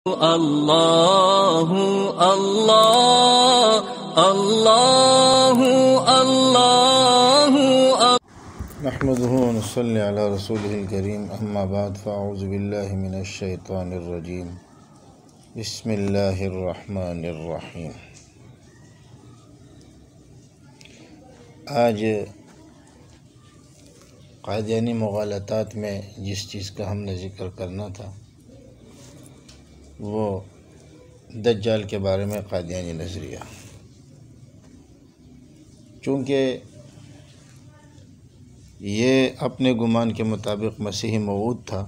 اللہ اللہ اللہ اللہ نحمده ونصلي على رسوله الكريم اما بعد فاعوذ بالله من الشیطان الرجیم بسم اللہ الرحمن الرحیم۔ آج قادیانی مغالطات میں جس چیز کا ہم نے ذکر کرنا تھا وہ دجال کے بارے میں قادیانی نظریہ، چونکہ یہ اپنے گمان کے مطابق مسیحی موعود تھا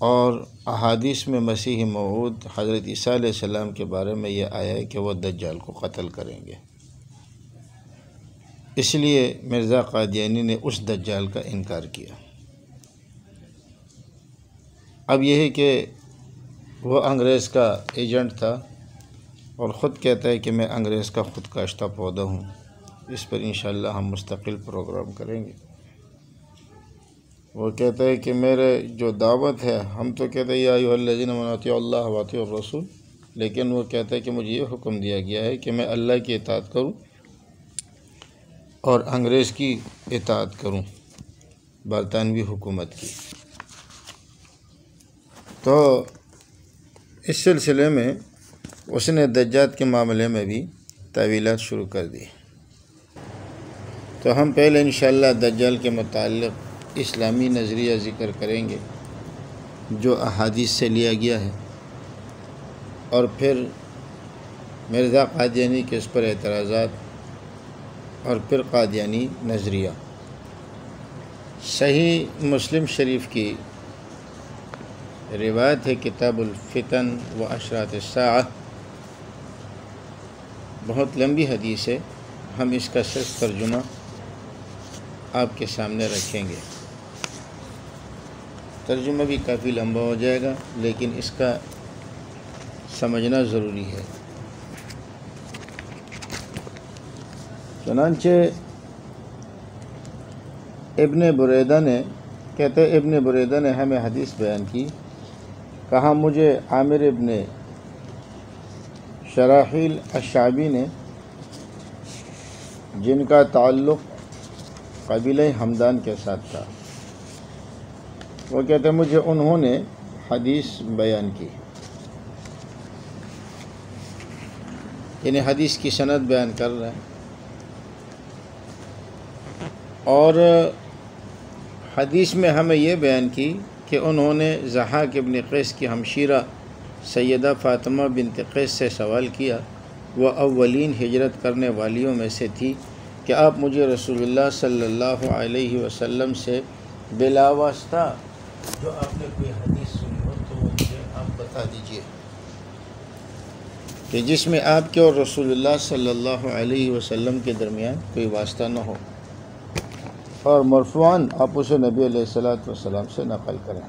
اور احادیث میں مسیحی موعود حضرت عیسیٰ علیہ السلام کے بارے میں یہ آیا ہے کہ وہ دجال کو قتل کریں گے، اس لیے مرزا قادیانی نے اس دجال کا انکار کیا۔ اب یہ ہے کہ وہ انگریز کا ایجنٹ تھا اور خود کہتا ہے کہ میں انگریز کا خود کاشتہ پودا ہوں، اس پر انشاءاللہ ہم مستقل پروگرام کریں گے۔ وہ کہتا ہے کہ میرے جو دعوت ہے، ہم تو کہتے ہیں یا ایھا الذین آمنوا اطیعوا اللہ واطیعوا الرسول، لیکن وہ کہتا ہے کہ مجھے یہ حکم دیا گیا ہے کہ میں اللہ کی اطاعت کروں اور انگریز کی اطاعت کروں، برطانوی حکومت کی۔ تو اس سلسلے میں اس نے دجال کے معاملے میں بھی تعویلات شروع کر دی۔ تو ہم پہلے انشاءاللہ دجال کے متعلق اسلامی نظریہ ذکر کریں گے جو احادیث سے لیا گیا ہے، اور پھر مرزا قادیانی کے اس پر اعتراضات، اور پھر قادیانی نظریہ۔ صحیح مسلم شریف کی روایت ہے کتاب الفتن و اشراط الساعہ، بہت لمبی حدیث ہے، ہم اس کا صرف ترجمہ آپ کے سامنے رکھیں گے۔ ترجمہ بھی کافی لمبا ہو جائے گا لیکن اس کا سمجھنا ضروری ہے۔ چنانچہ ابن بریدہ نے کہتے ابن بریدہ نے ہمیں حدیث بیان کی، کہا مجھے عامر ابن شراحیل الشعبی نے، جن کا تعلق قبیلہ ہمدان کے ساتھ تھا، وہ کہتے مجھے انہوں نے حدیث بیان کی، یعنی حدیث کی سند بیان کر رہا ہے، اور حدیث میں ہمیں یہ بیان کی کہ انہوں نے ضحاک ابن قیس کی ہمشیرہ سیدہ فاطمہ بنت قیس سے سوال کیا، وہ اولین ہجرت کرنے والیوں میں سے تھی، کہ آپ مجھے رسول اللہ صلی اللہ علیہ وسلم سے بلا واسطہ جو آپ نے کوئی حدیث سنی ہو تو وہ مجھے آپ بتا دیجئے، کہ جس میں آپ کے اور رسول اللہ صلی اللہ علیہ وسلم کے درمیان کوئی واسطہ نہ ہو، اور مرفوعاً آپ اسے نبی علیہ السلام سے نقل کریں۔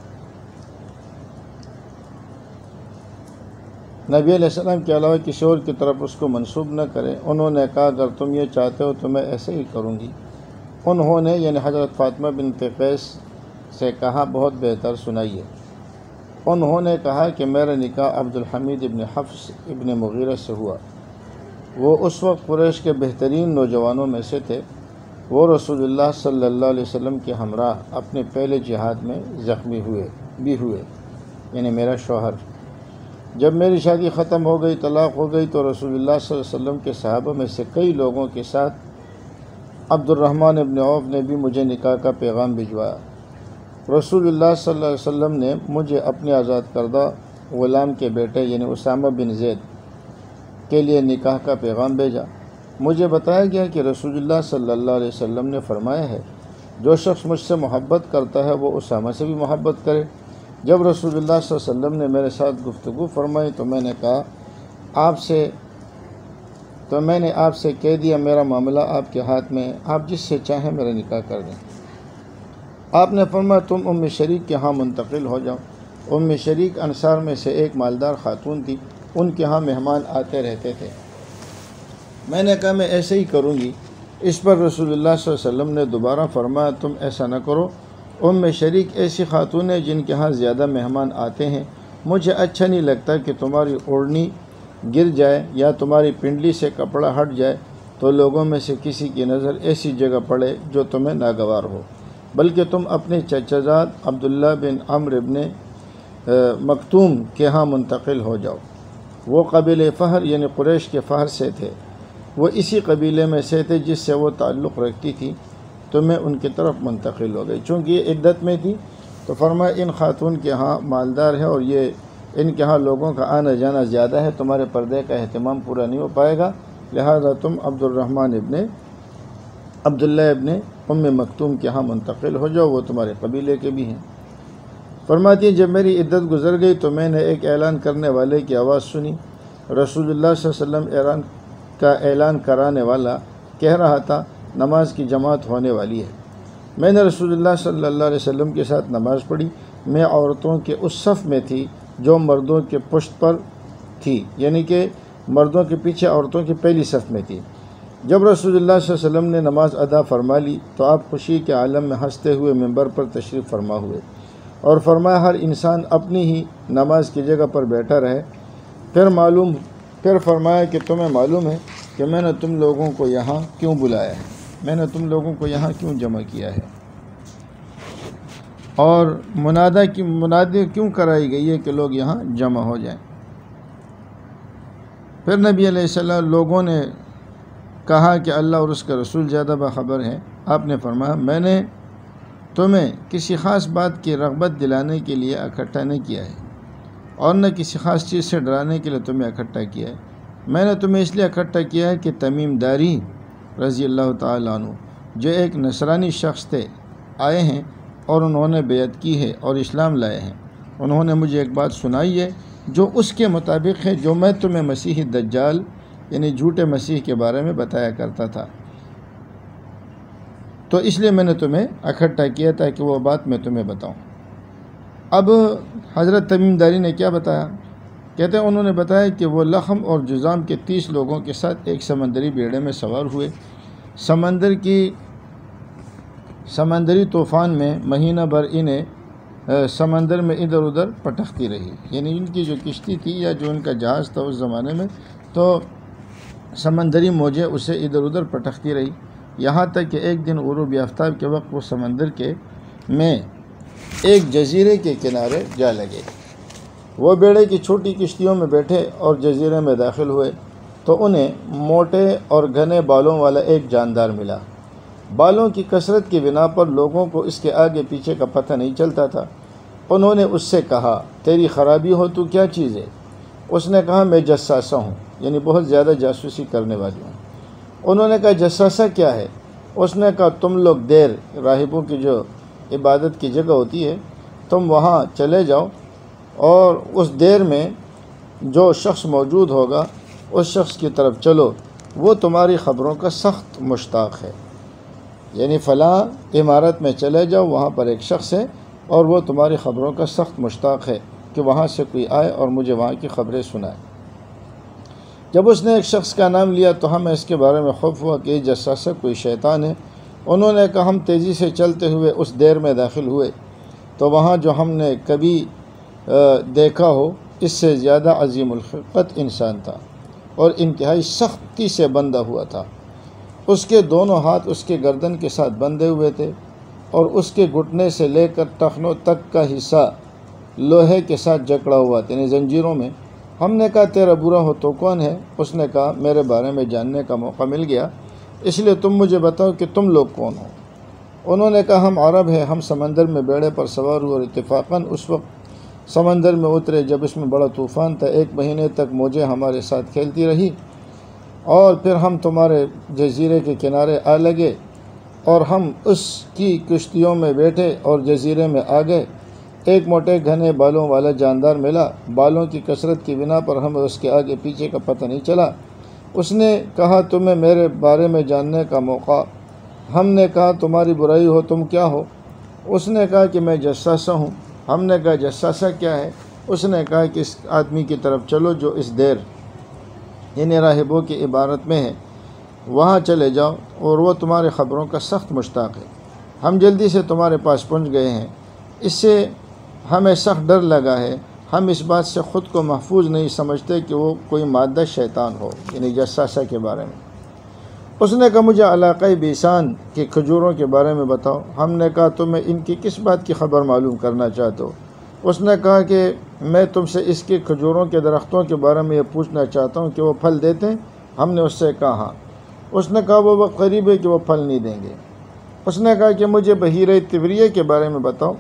نبی علیہ السلام کے علاوہ کسی اور کی طرف اس کو منسوب نہ کریں۔ انہوں نے کہا اگر تم یہ چاہتے ہو تو میں ایسے ہی کروں گی۔ انہوں نے یعنی حضرت فاطمہ بنت قیس سے کہا بہت بہتر، سنائیے۔ انہوں نے کہا کہ میرا نکاح عبد الحمید ابن حفص ابن مغیرہ سے ہوا، وہ اس وقت قریش کے بہترین نوجوانوں میں سے تھے، وہ رسول اللہ صلی اللہ علیہ وسلم کے ہمراہ اپنے پہلے جہاد میں زخمی ہوئے، یعنی میرا شوہر۔ جب میری شادی ختم ہو گئی، طلاق ہو گئی، تو رسول اللہ صلی اللہ علیہ وسلم کے صحابہ میں سے کئی لوگوں کے ساتھ عبد الرحمن ابن عوف نے بھی مجھے نکاح کا پیغام بھجوایا۔ رسول اللہ صلی اللہ علیہ وسلم نے مجھے اپنے آزاد کردہ غلام کے بیٹے یعنی اسامہ بن زید کے لیے نکاح کا پیغام بھیجا۔ مجھے بتایا گیا کہ رسول اللہ صلی اللہ علیہ وسلم نے فرمایا ہے جو شخص مجھ سے محبت کرتا ہے وہ اسامہ سے بھی محبت کرے۔ جب رسول اللہ صلی اللہ علیہ وسلم نے میرے ساتھ گفتگو فرمائی تو میں نے آپ سے کہہ دیا میرا معاملہ آپ کے ہاتھ میں ہے، آپ جس سے چاہیں میرا نکاح کر دیں۔ آپ نے فرمایا تم ام شریک کے ہاں منتقل ہو جاؤ۔ ام شریک انصار میں سے ایک مالدار خاتون تھی، ان کے ہاں مہمان آتے رہتے تھے۔ میں نے کہا میں ایسے ہی کروں گی۔ اس پر رسول اللہ صلی اللہ علیہ وسلم نے دوبارہ فرمایا تم ایسا نہ کرو، ام شریک ایسی خاتون ہے جن کے ہاں زیادہ مہمان آتے ہیں، مجھے اچھا نہیں لگتا کہ تمہاری اوڑھنی گر جائے یا تمہاری پنڈلی سے کپڑا ہٹ جائے تو لوگوں میں سے کسی کی نظر ایسی جگہ پڑے جو تمہیں ناگوار ہو، بلکہ تم اپنے چچا زاد عبداللہ بن عمرو ابن مکتوم کے ہاں منتقل ہو جاؤ۔ وہ قبیلہ فہر یعنی قریش کے فہر سے تھے، وہ اسی قبیلے میں سے تھے جس سے وہ تعلق رکھتی تھی، تو میں ان کی طرف منتقل ہو گئی۔ چونکہ یہ عدت میں تھی تو فرمایا ان خاتون کے ہاں مالدار ہے اور یہ ان کے ہاں لوگوں کا آنا جانا زیادہ ہے، تمہارے پردے کا اہتمام پورا نہیں ہو پائے گا، لہذا تم عبداللہ ابن ام مکتوم کے ہاں منتقل ہو جاؤ، وہ تمہارے قبیلے کے بھی ہیں۔ فرماتی ہیں جب میری عدت گزر گئی تو میں نے ایک اعلان کرنے والے کی آواز سنی، رسول اللہ صلی اللہ علیہ وسلم کا اعلان کرانے والا کہہ رہا تھا نماز کی جماعت ہونے والی ہے۔ میں نے رسول اللہ صلی اللہ علیہ وسلم کے ساتھ نماز پڑھی، میں عورتوں کے اس صف میں تھی جو مردوں کے پشت پر تھی، یعنی کہ مردوں کے پیچھے عورتوں کی پہلی صف میں تھی۔ جب رسول اللہ صلی اللہ علیہ وسلم نے نماز ادا فرما لی تو آپ خوشی کے عالم میں ہنستے ہوئے ممبر پر تشریف فرما ہوئے اور فرمایا ہر انسان اپنی ہی نماز کی جگہ پر بیٹھا رہے۔ پھر فرمایا کہ تمہیں معلوم ہے کہ میں نے تم لوگوں کو یہاں کیوں بلایا ہے، میں نے تم لوگوں کو یہاں کیوں جمع کیا ہے اور منادی کیوں کرائی گئی ہے کہ لوگ یہاں جمع ہو جائیں۔ پھر نبی علیہ السلام لوگوں نے کہا کہ اللہ اور اس کا رسول زیادہ باخبر ہے۔ آپ نے فرمایا میں نے تمہیں کسی خاص بات کی رغبت دلانے کے لیے اکٹھا نہیں کیا ہے اور نہ کسی خاص چیز سے ڈرانے کے لیے تمہیں اکٹھا کیا ہے، میں نے تمہیں اس لیے اکٹھا کیا ہے کہ تمیم داری رضی اللہ تعالیٰ عنہ جو ایک نصرانی شخص تھے آئے ہیں اور انہوں نے بیعت کی ہے اور اسلام لائے ہیں، انہوں نے مجھے ایک بات سنائی ہے جو اس کے مطابق ہے جو میں تمہیں مسیح دجال یعنی جھوٹے مسیح کے بارے میں بتایا کرتا تھا، تو اس لیے میں نے تمہیں اکٹھا کیا تاکہ وہ بات میں تمہیں بتاؤں۔ اب حضرت تمیم داری نے کیا بتایا؟ کہتے ہیں انہوں نے بتایا کہ وہ لخم اور جذام کے 30 لوگوں کے ساتھ ایک سمندری بیڑے میں سوار ہوئے، سمندری طوفان میں مہینہ بھر انہیں سمندر میں ادھر ادھر پٹکتی رہی، یعنی ان کی جو کشتی تھی یا جو ان کا جہاز تھا اس زمانے میں، تو سمندری موجیں اسے ادھر ادھر پٹکتی رہی، یہاں تک کہ ایک دن غروب آفتاب کے وقت وہ سمندر میں ایک جزیرے کے کنارے جا لگے۔ وہ بیڑے کی چھوٹی کشتیوں میں بیٹھے اور جزیرے میں داخل ہوئے تو انہیں موٹے اور گھنے بالوں والا ایک جاندار ملا۔ بالوں کی کثرت کی بنا پر لوگوں کو اس کے آگے پیچھے کا پتہ نہیں چلتا تھا۔ انہوں نے اس سے کہا تیری خرابی ہو تو کیا چیز ہے؟ اس نے کہا میں جساسہ ہوں، یعنی بہت زیادہ جاسوسی کرنے والی ہوں۔ انہوں نے کہا جساسہ کیا ہے؟ اس نے کہا تم لوگ دیر راہبوں کی جو عبادت کی جگہ ہوتی ہے تم وہاں چلے جاؤ اور اس دیر میں جو شخص موجود ہوگا اس شخص کی طرف چلو، وہ تمہاری خبروں کا سخت مشتاق ہے، یعنی فلاں عمارت میں چلے جاؤ، وہاں پر ایک شخص ہے اور وہ تمہاری خبروں کا سخت مشتاق ہے کہ وہاں سے کوئی آئے اور مجھے وہاں کی خبریں سنائے۔ جب اس نے ایک شخص کا نام لیا تو ہمیں اس کے بارے میں خوف ہوا کہ یہ جساسہ کوئی شیطان ہے۔ انہوں نے کہا ہم تیزی سے چلتے ہوئے اس دیر میں داخل ہوئے تو وہاں جو ہم نے کبھی دیکھا ہو اس سے زیادہ عظیم الخلقت انسان تھا اور انتہائی سختی سے بندھا ہوا تھا۔ اس کے دونوں ہاتھ اس کے گردن کے ساتھ بندھے ہوئے تھے اور اس کے گھٹنے سے لے کر ٹخنوں تک کا حصہ لوہے کے ساتھ جکڑا ہوا تھا، یعنی زنجیروں میں۔ ہم نے کہا تیرا برا ہو تو کون ہے؟ اس نے کہا میرے بارے میں جاننے کا موقع مل گیا، اس لیے تم مجھے بتاؤ کہ تم لوگ کون ہو؟ انہوں نے کہا ہم عرب ہیں، ہم سمندر میں بیڑے پر سوار ہوئے اور اتفاقاً اس وقت سمندر میں اترے جب اس میں بڑا طوفان تھا، 1 مہینے تک موجیں ہمارے ساتھ کھیلتی رہی اور پھر ہم تمہارے جزیرے کے کنارے آ لگے اور ہم اس کی کشتیوں میں بیٹھے اور جزیرے میں آ گئے۔ ایک موٹے گھنے بالوں والا جاندار ملا، بالوں کی کثرت کی بنا پر ہمیں اس کے آگے پیچھے کا پتہ نہیں چلا۔ اس نے کہا تمہیں میرے بارے میں جاننے کا موقع۔ ہم نے کہا تمہاری برائی ہو تم کیا ہو؟ اس نے کہا کہ میں جساسہ ہوں۔ ہم نے کہا جساسہ کیا ہے؟ اس نے کہا کہ اس آدمی کی طرف چلو جو اس دیر یعنی راہبوں کی عبادت میں ہے، وہاں چلے جاؤ اور وہ تمہارے خبروں کا سخت مشتاق ہے۔ ہم جلدی سے تمہارے پاس پہنچ گئے ہیں، اس سے ہمیں سخت ڈر لگا ہے، ہم اس بات سے خود کو محفوظ نہیں سمجھتے کہ وہ کوئی مادہ شیطان ہو، یعنی جساسہ کے بارے میں۔ اس نے کہا مجھے علاقۂ بیسان کی کھجوروں کے بارے میں بتاؤ۔ ہم نے کہا تمہیں ان کی کس بات کی خبر معلوم کرنا چاہتے ہو؟ اس نے کہا کہ میں تم سے اس کے کھجوروں کے درختوں کے بارے میں یہ پوچھنا چاہتا ہوں کہ وہ پھل دیتے ہیں؟ ہم نے اس سے کہا ہاں۔ اس نے کہا وہ وقت قریب ہے کہ وہ پھل نہیں دیں گے۔ اس نے کہا کہ مجھے بحیرہ طبریہ کے بارے میں بتاؤ۔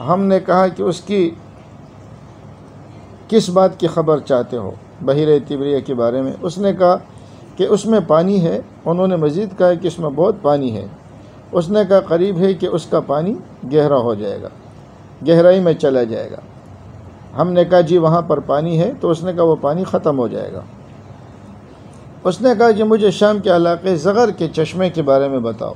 ہم نے کہا کہ اس کی کس بات کی خبر چاہتے ہو؟ بحیرہ طبریہ کے بارے میں۔ اس نے کہا کہ اس میں پانی ہے۔ انہوں نے مزید کہا کہ اس میں بہت پانی ہے۔ اس نے کہا قریب ہے کہ اس کا پانی گہرا ہو جائے گا، گہرائی میں چلا جائے گا۔ ہم نے کہا جی وہاں پر پانی ہے، تو اس نے کہا وہ پانی ختم ہو جائے گا۔ اس نے کہا کہ مجھے شام کے علاقے زغر کے چشمے کے بارے میں بتاؤ۔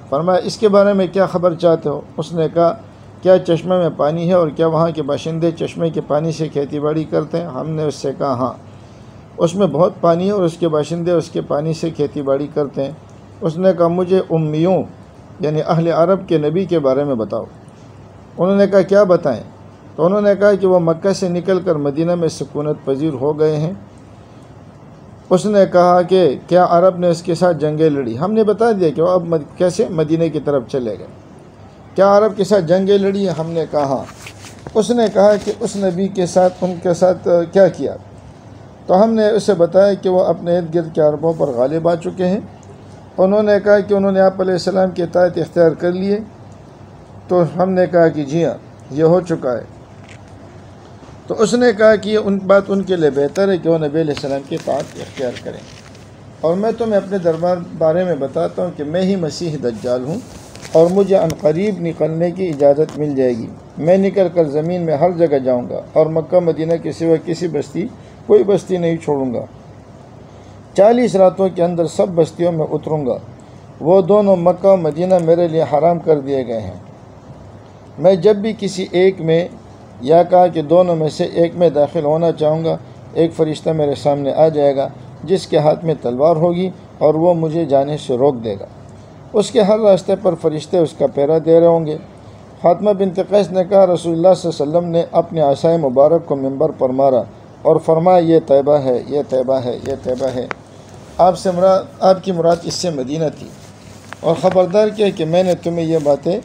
فرمایا اس کے بارے میں کیا خبر چاہتے ہو؟ اس نے کہا کیا چشمے میں پانی ہے اور کیا وہاں کے باشندے چشمے کے پانی سے کھیتی باڑی کرتے ہیں؟ ہم نے اس سے کہا ہاں، اس میں بہت پانی ہے اور اس کے باشندے اس کے پانی سے کھیتی باڑی کرتے ہیں۔ اس نے کہا مجھے امیوں یعنی اہل عرب کے نبی کے بارے میں بتاؤ۔ انہوں نے کہا کیا بتائیں؟ تو انہوں نے کہا کہ وہ مکہ سے نکل کر مدینہ میں سکونت پذیر ہو گئے ہیں۔ اس نے کہا کہ کیا عرب نے اس کے ساتھ جنگیں لڑی؟ ہم نے بتا دیا کہ وہ اب کیسے مدینہ کی طرف چلے گئے۔ کیا عرب کے ساتھ جنگیں لڑی؟ ہم نے کہا ہاں۔ اس نے کہا کہ اس نبی کے ساتھ ان کے ساتھ کیا کیا؟ تو ہم نے اسے بتایا کہ وہ اپنے ارد گرد کے عربوں پر غالب آ چکے ہیں۔ انہوں نے کہا کہ انہوں نے آپ علیہ السلام کی اطاعت اختیار کر لیے۔ تو ہم نے کہا کہ جی ہاں یہ ہو چکا ہے۔ تو اس نے کہا کہ یہ بات ان کے لیے بہتر ہے کہ وہ نبی علیہ السلام کی اطاعت اختیار کریں، اور میں تمہیں اپنے دربار بارے میں بتاتا ہوں کہ میں ہی مسیح دجال ہوں اور مجھے عنقریب نکلنے کی اجازت مل جائے گی۔ میں نکل کر زمین میں ہر جگہ جاؤں گا اور مکہ مدینہ کے سوا کوئی بستی نہیں چھوڑوں گا۔ 40 راتوں کے اندر سب بستیوں میں اتروں گا۔ وہ دونوں مکہ و مدینہ میرے لیے حرام کر دیے گئے ہیں۔ میں جب بھی کسی ایک میں یا کہا کہ دونوں میں سے ایک میں داخل ہونا چاہوں گا، ایک فرشتہ میرے سامنے آ جائے گا جس کے ہاتھ میں تلوار ہوگی اور وہ مجھے جانے سے روک دے گا۔ اس کے ہر راستے پر فرشتے اس کا پہرا دے رہے ہوں گے۔ فاطمہ بنت قیس نے کہا رسول اللہ صلی اللہ علیہ وسلم نے اپنے عصائے مبارک کو منبر پر مارا اور فرمایا یہ طیبہ ہے، یہ طیبہ ہے، یہ طیبہ ہے۔ آپ کی مراد اس سے مدینہ تھی، اور خبردار کیا کہ میں نے تمہیں یہ باتیں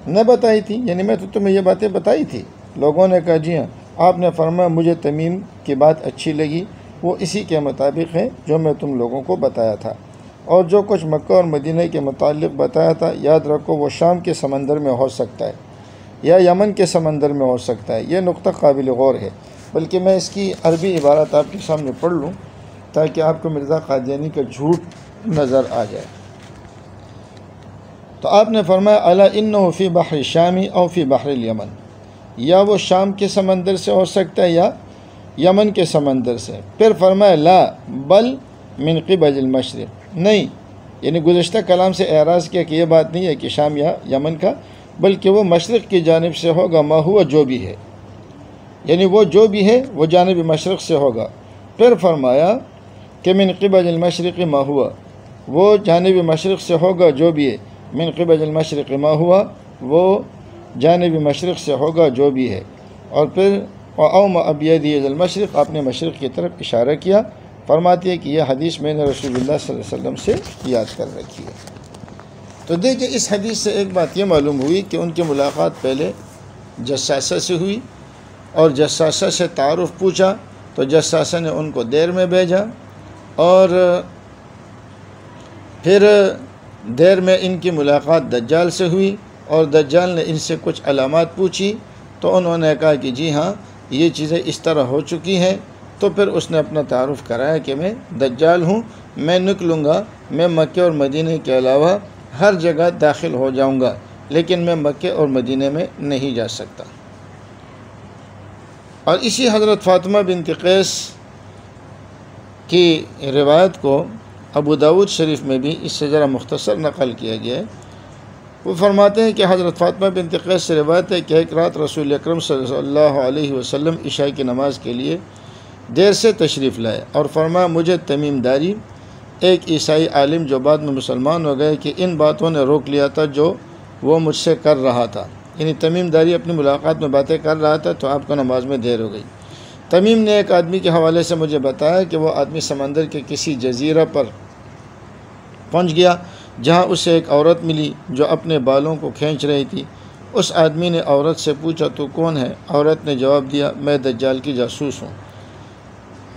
نہ بتائی تھی، یعنی میں تو تمہیں یہ باتیں بتائی تھی۔ لوگوں نے کہا جی ہاں۔ آپ نے فرمایا مجھے تمیم کی بات اچھی لگی، وہ اسی کے مطابق ہے جو میں تم لوگوں کو بتایا تھا، اور جو کچھ مکہ اور مدینہ کے متعلق بتایا تھا یاد رکھو وہ شام کے سمندر میں ہو سکتا ہے یا یمن کے سمندر میں ہو سکتا ہے۔ یہ نقطہ قابل غور ہے، بلکہ میں اس کی عربی عبارت آپ کے سامنے پڑھ لوں تاکہ آپ کو مرزا قادیانی کا جھوٹ نظر آ جائے۔ تو آپ نے فرمایا الا انہ فی بحر الشامی او فی بحر الیمن، یا وہ شام کے سمندر سے ہو سکتا ہے یا یمن کے سمندر سے۔ پھر فرمایا لا بل من قبل المشرق، نہیں، یعنی گزشتہ کلام سے اعراض کیا کہ یہ بات نہیں ہے کہ شام یا یمن کا، بلکہ وہ مشرق کی جانب سے ہوگا، ما ہوا جو بھی ہے، یعنی وہ جو بھی ہے وہ جانب مشرق سے ہوگا۔ پھر فرمایا کہ من قبل المشرق ما ہوا، وہ جانب مشرق سے ہوگا جو بھی ہے، من قبل المشرق ما ہوا، وہ جانب مشرق سے ہوگا جو بھی ہے۔ اور پھر وَأَوْمَأَ بِيَدِهِ إِلَى الْمَشْرِقِ، آپ نے مشرق کی طرف اشارہ کیا۔ فرماتی ہے کہ یہ حدیث میں نے رسول اللہ صلی اللہ علیہ وسلم سے یاد کر رکھی ہے۔ تو دیکھیں اس حدیث سے ایک بات یہ معلوم ہوئی کہ ان کی ملاقات پہلے جساسہ سے ہوئی، اور جساسہ سے تعارف پوچھا تو جساسہ نے ان کو دیر میں بھیجا، اور پھر دیر میں ان کی ملاقات دجال سے ہوئی، اور دجال نے ان سے کچھ علامات پوچھی تو انہوں نے کہا کہ جی ہاں یہ چیزیں اس طرح ہو چکی ہیں۔ تو پھر اس نے اپنا تعارف کرایا کہ میں دجال ہوں، میں نکلوں گا، میں مکہ اور مدینہ کے علاوہ ہر جگہ داخل ہو جاؤں گا، لیکن میں مکہ اور مدینہ میں نہیں جا سکتا۔ اور اسی حضرت فاطمہ بنت قیس کی روایت کو ابو داود شریف میں بھی اس سے ذرا مختصر نقل کیا گیا ہے۔ وہ فرماتے ہیں کہ حضرت فاطمہ بنت قیس سے روایت ہے کہ ایک رات رسول اکرم صلی اللہ علیہ وسلم عشاء کی نماز کے لیے دیر سے تشریف لائے اور فرمایا مجھے تمیم داری، ایک عیسائی عالم جو بعد میں مسلمان ہو گئے، کہ ان باتوں نے روک لیا تھا جو وہ مجھ سے کر رہا تھا۔ یعنی تمیم داری اپنی ملاقات میں باتیں کر رہا تھا تو آپ کو نماز میں دیر ہو گئی۔ تمیم نے ایک آدمی کے حوالے سے مجھے بتایا کہ وہ آدمی سمندر کے کسی جزیرہ پر پہنچ گیا جہاں اسے ایک عورت ملی جو اپنے بالوں کو کھینچ رہی تھی۔ اس آدمی نے عورت سے پوچھا تو کون ہے؟ عورت نے جواب دیا میں دجال کی جاسوس ہوں،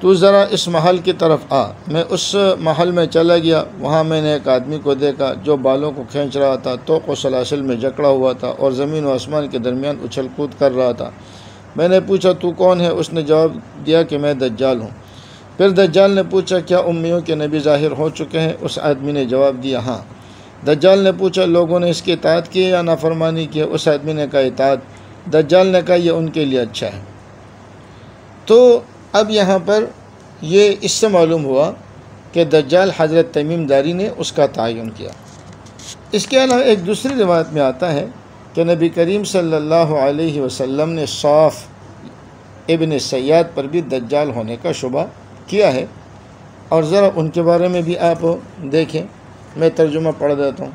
تو ذرا اس محل کی طرف آ۔ میں اس محل میں چلا گیا، وہاں میں نے ایک آدمی کو دیکھا جو بالوں کو کھینچ رہا تھا، توق و سلاسل میں جکڑا ہوا تھا اور زمین و آسمان کے درمیان اچھل کود کر رہا تھا۔ میں نے پوچھا تو کون ہے؟ اس نے جواب دیا کہ میں دجال ہوں۔ پھر دجال نے پوچھا کیا امیوں کے نبی ظاہر ہو چکے ہیں؟ اس آدمی نے جواب دیا ہاں۔ دجال نے پوچھا لوگوں نے اس کی اطاعت کی یا نافرمانی کی؟ اس آدمی نے کہا اطاعت۔ دجال نے کہا یہ ان کے لیے اچھا ہے۔ تو اب یہاں پر یہ اس سے معلوم ہوا کہ دجال حضرت تمیم داری نے اس کا تعین کیا۔ اس کے علاوہ ایک دوسری روایت میں آتا ہے کہ نبی کریم صلی اللہ علیہ وسلم نے صاف ابن سیاد پر بھی دجال ہونے کا شبہ کیا ہے، اور ذرا ان کے بارے میں بھی آپ دیکھیں، میں ترجمہ پڑھ دیتا ہوں۔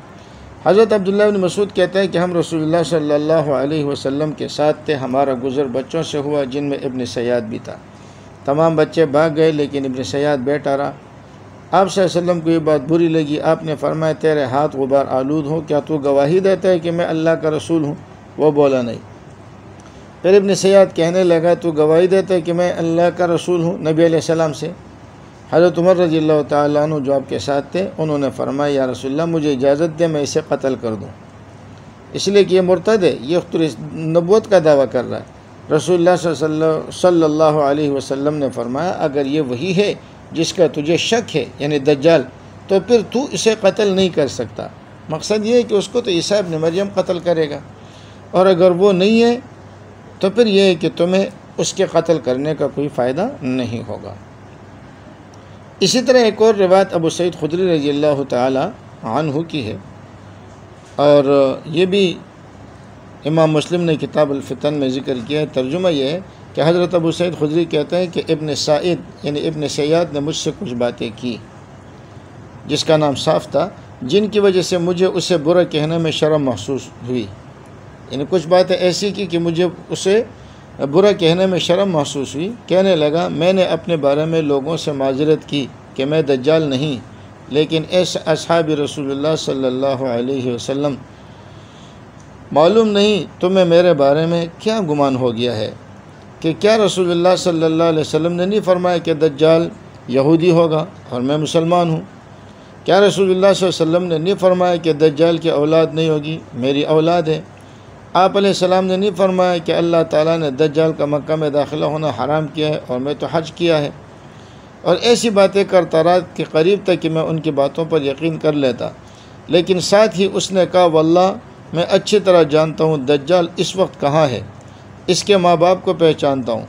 حضرت عبداللہ بن مسعود کہتے ہیں کہ ہم رسول اللہ صلی اللہ علیہ وسلم کے ساتھ تھے، ہمارا گزر بچوں سے ہوا جن میں ابن سیاد بھی تھا۔ تمام بچے بھاگ گئے لیکن ابن سیاد بیٹھا رہا۔ آپ صلی اللہ علیہ وسلم کو یہ بات بری لگی، آپ نے فرمایا تیرے ہاتھ غبار آلود ہوں، کیا تو گواہی دیتا ہے کہ میں اللہ کا رسول ہوں؟ وہ بولا نہیں۔ پھر ابن سیاد کہنے لگا تو گواہی دیتا ہے کہ میں اللہ کا رسول ہوں نبی علیہ السلام سے؟ حضرت عمر رضی اللہ تعالیٰ عنہ جو آپ کے ساتھ تھے انہوں نے فرمایا یا رسول اللہ مجھے اجازت دے میں اسے قتل کر دوں، اس لیے کہ یہ مرتد ہے، یہ نبوت کا دعویٰ کر رہا ہے۔ رسول اللہ صلی اللہ علیہ وسلم نے فرمایا اگر یہ وہی ہے جس کا تجھے شک ہے یعنی دجال، تو پھر تو اسے قتل نہیں کر سکتا۔ مقصد یہ ہے کہ اس کو تو عیسیٰ ابن مریم قتل کرے گا، اور اگر وہ نہیں ہے تو پھر یہ ہے کہ تمہیں اس کے قتل کرنے کا کوئی فائدہ نہیں ہوگا۔ اسی طرح ایک اور روایت ابو سعید خدری رضی اللہ تعالی عنہ کی ہے، اور یہ بھی امام مسلم نے کتاب الفتن میں ذکر کیا ہے۔ ترجمہ یہ ہے کہ حضرت ابو سعید خدری کہتے ہیں کہ ابن سعید یعنی ابن سیاد نے مجھ سے کچھ باتیں کی جس کا نام صاف تھا، جن کی وجہ سے مجھے اسے برا کہنے میں شرم محسوس ہوئی، یعنی کچھ باتیں ایسی کی کہ مجھے اسے برا کہنے میں شرم محسوس ہوئی۔ کہنے لگا میں نے اپنے بارے میں لوگوں سے معذرت کی کہ میں دجال نہیں، لیکن اصحاب رسول اللہ صلی اللہ علیہ وسلم معلوم نہیں تمہیں میرے بارے میں کیا گمان ہو گیا ہے کہ کیا رسول اللہ صلی اللہ علیہ وسلم نے نہیں فرمایا کہ دجال یہودی ہوگا اور میں مسلمان ہوں؟ کیا رسول اللہ صلی اللہ علیہ وسلم نے نہیں فرمایا کہ دجال کی اولاد نہیں ہوگی؟ میری اولاد ہے۔ آپ علیہ السلام نے نہیں فرمایا کہ اللہ تعالیٰ نے دجال کا مکہ میں داخلہ ہونا حرام کیا ہے اور میں تو حج کیا ہے؟ اور ایسی باتیں کرتا رہا کہ قریب تک کہ میں ان کی باتوں پر یقین کر لیتا، لیکن ساتھ ہی اس نے کہا واللہ میں اچھی طرح جانتا ہوں دجال اس وقت کہاں ہے، اس کے ماں باپ کو پہچانتا ہوں۔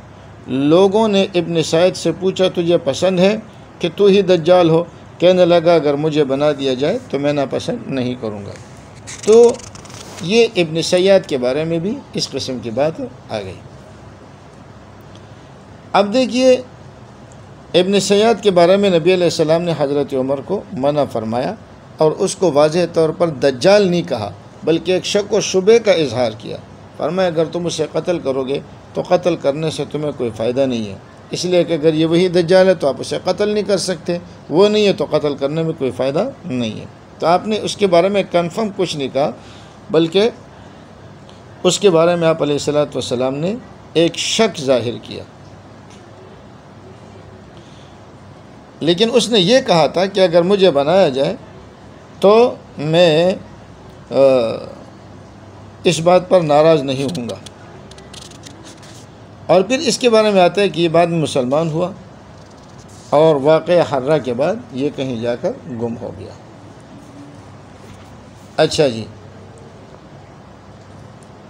لوگوں نے ابن سعید سے پوچھا تجھے پسند ہے کہ تو ہی دجال ہو؟ کہنے لگا اگر مجھے بنا دیا جائے تو میں ناپسند نہیں کروں گا۔ تو یہ ابن سیاد کے بارے میں بھی اس قسم کی بات آ گئی۔ اب دیکھیے ابن سیاد کے بارے میں نبی علیہ السلام نے حضرت عمر کو منع فرمایا اور اس کو واضح طور پر دجال نہیں کہا بلکہ ایک شک و شبے کا اظہار کیا۔ فرمایا اگر تم اسے قتل کرو گے تو قتل کرنے سے تمہیں کوئی فائدہ نہیں ہے، اس لیے کہ اگر یہ وہی دجال ہے تو آپ اسے قتل نہیں کر سکتے، وہ نہیں ہے تو قتل کرنے میں کوئی فائدہ نہیں ہے۔ تو آپ نے اس کے بارے میں کنفرم کچھ نہیں کہا بلکہ اس کے بارے میں آپ علیہ الصلوۃ والسلام نے ایک شک ظاہر کیا، لیکن اس نے یہ کہا تھا کہ اگر مجھے بنایا جائے تو میں اس بات پر ناراض نہیں ہوں گا۔ اور پھر اس کے بارے میں آتا ہے کہ یہ بعد میں مسلمان ہوا اور واقعہ حرہ کے بعد یہ کہیں جا کر گم ہو گیا۔ اچھا جی،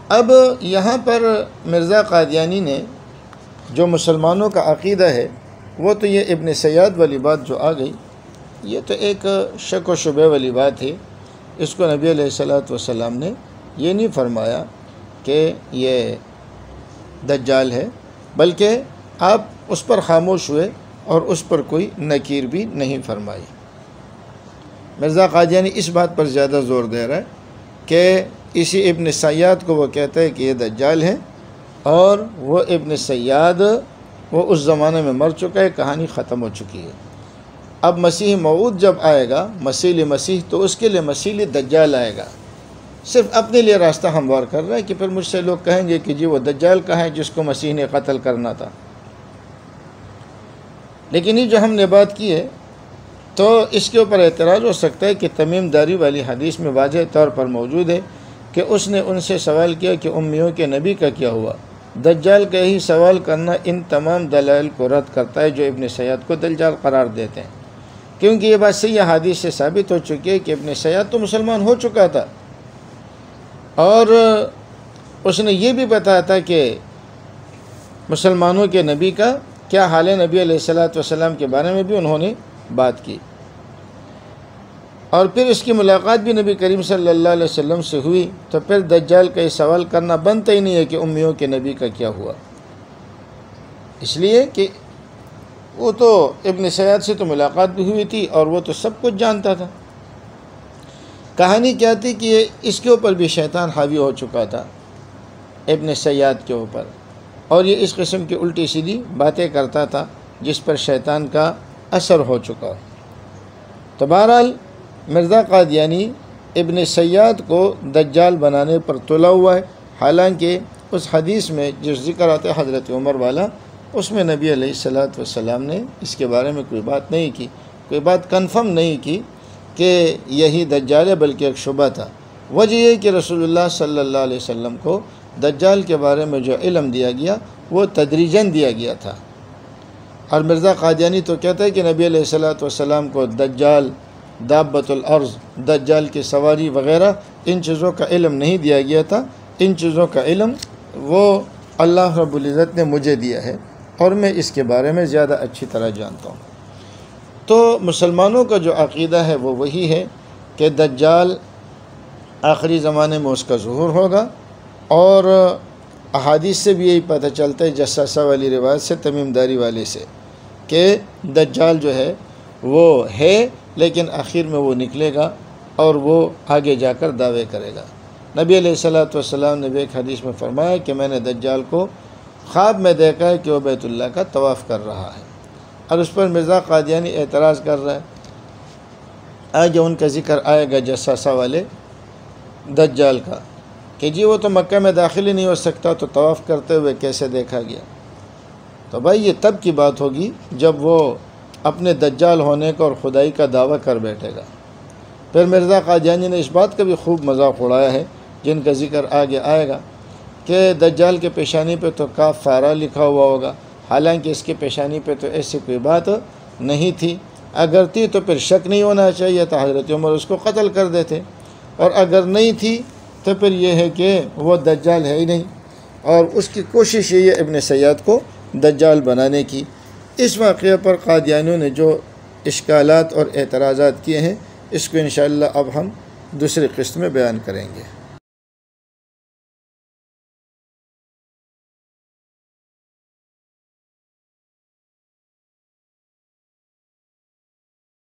اب یہاں پر مرزا قادیانی نے جو مسلمانوں کا عقیدہ ہے وہ تو یہ ابن سیاد والی بات جو آ گئی، یہ تو ایک شک و شبے والی بات ہے۔ اس کو نبی علیہ الصلوۃ والسلام نے یہ نہیں فرمایا کہ یہ دجال ہے، بلکہ آپ اس پر خاموش ہوئے اور اس پر کوئی نکیر بھی نہیں فرمائی۔ مرزا قادیانی اس بات پر زیادہ زور دے رہا ہے کہ اسی ابن سیاد کو وہ کہتا ہے کہ یہ دجال ہے، اور وہ ابن سیاد وہ اس زمانے میں مر چکا ہے، کہانی ختم ہو چکی ہے۔ اب مسیح موعود جب آئے گا، مسیح تو اس کے لیے مسیح دجال آئے گا، صرف اپنے لیے راستہ ہموار کر رہا ہے کہ پھر مجھ سے لوگ کہیں گے کہ جی وہ دجال کہاں ہے جس کو مسیح نے قتل کرنا تھا۔ لیکن یہ جو ہم نے بات کی ہے تو اس کے اوپر اعتراض ہو سکتا ہے کہ تمیم داری والی حدیث میں واضح طور پر موجود ہے کہ اس نے ان سے سوال کیا کہ امیوں کے نبی کا کیا ہوا۔ دجال کا یہی سوال کرنا ان تمام دلائل کو رد کرتا ہے جو ابن سیاد کو دجال قرار دیتے ہیں، کیونکہ یہ بات صحیح حدیث سے ثابت ہو چکی ہے کہ ابن سیاد تو مسلمان ہو چکا تھا، اور اس نے یہ بھی بتایا تھا کہ مسلمانوں کے نبی کا کیا حال ہے، نبی علیہ السلام کے بارے میں بھی انہوں نے بات کی۔ اور پھر اس کی ملاقات بھی نبی کریم صلی اللہ علیہ وسلم سے ہوئی، تو پھر دجال کا یہ سوال کرنا بنتا ہی نہیں ہے کہ امیوں کے نبی کا کیا ہوا، اس لیے کہ وہ تو ابن سیاد سے تو ملاقات بھی ہوئی تھی اور وہ تو سب کچھ جانتا تھا۔ کہانی کیا تھی کہ اس کے اوپر بھی شیطان حاوی ہو چکا تھا، ابن سیاد کے اوپر، اور یہ اس قسم کی الٹی سیدھی باتیں کرتا تھا جس پر شیطان کا اثر ہو چکا۔ تو بہرحال مرزا قادیانی ابن سیاد کو دجال بنانے پر تلا ہوا ہے، حالانکہ اس حدیث میں جو ذکر آتا ہے حضرت عمر والا، اس میں نبی علیہ السلام نے اس کے بارے میں کوئی بات نہیں کی، کوئی بات کنفرم نہیں کی کہ یہی دجال ہے، بلکہ ایک شبہ تھا۔ وجہ یہ کہ رسول اللہ صلی اللہ علیہ وسلم کو دجال کے بارے میں جو علم دیا گیا وہ تدریجاً دیا گیا تھا، اور مرزا قادیانی تو کہتا ہے کہ نبی علیہ السلام کو دجال، دابۃ الارض، دجال کی سواری وغیرہ ان چیزوں کا علم نہیں دیا گیا تھا، ان چیزوں کا علم وہ اللہ رب العزت نے مجھے دیا ہے اور میں اس کے بارے میں زیادہ اچھی طرح جانتا ہوں۔ تو مسلمانوں کا جو عقیدہ ہے وہ وہی ہے کہ دجال آخری زمانے میں اس کا ظہور ہوگا، اور احادیث سے بھی یہی پتہ چلتا ہے، جساسہ والی روایت سے، تمیم داری والے سے، کہ دجال جو ہے وہ ہے لیکن آخر میں وہ نکلے گا اور وہ آگے جا کر دعوے کرے گا۔ نبی علیہ السلام نے بھی ایک حدیث میں فرمایا کہ میں نے دجال کو خواب میں دیکھا ہے کہ وہ بیت اللہ کا طواف کر رہا ہے، اور اس پر مرزا قادیانی اعتراض کر رہا ہے۔ آگے ان کا ذکر آئے گا جساسہ والے دجال کا کہ جی وہ تو مکہ میں داخل ہی نہیں ہو سکتا، تو طواف کرتے ہوئے کیسے دیکھا گیا؟ تو بھائی یہ تب کی بات ہوگی جب وہ اپنے دجال ہونے کا اور خدائی کا دعویٰ کر بیٹھے گا۔ پھر مرزا قادیانی نے اس بات کا بھی خوب مذاق اڑایا ہے، جن کا ذکر آگے آئے گا، کہ دجال کے پیشانی پہ تو کاف فارا لکھا ہوا ہوگا، حالانکہ اس کے پیشانی پہ تو ایسی کوئی بات نہیں تھی، اگر تھی تو پھر شک نہیں ہونا چاہیے تھا، حضرت عمر اس کو قتل کر دیتے، اور اگر نہیں تھی تو پھر یہ ہے کہ وہ دجال ہے ہی نہیں، اور اس کی کوشش یہ ہے ابن سیاد کو دجال بنانے کی۔ اس واقعہ پر قادیانیوں نے جو اشکالات اور اعتراضات کیے ہیں، اس کو انشاءاللہ اب ہم دوسری قسط میں بیان کریں گے۔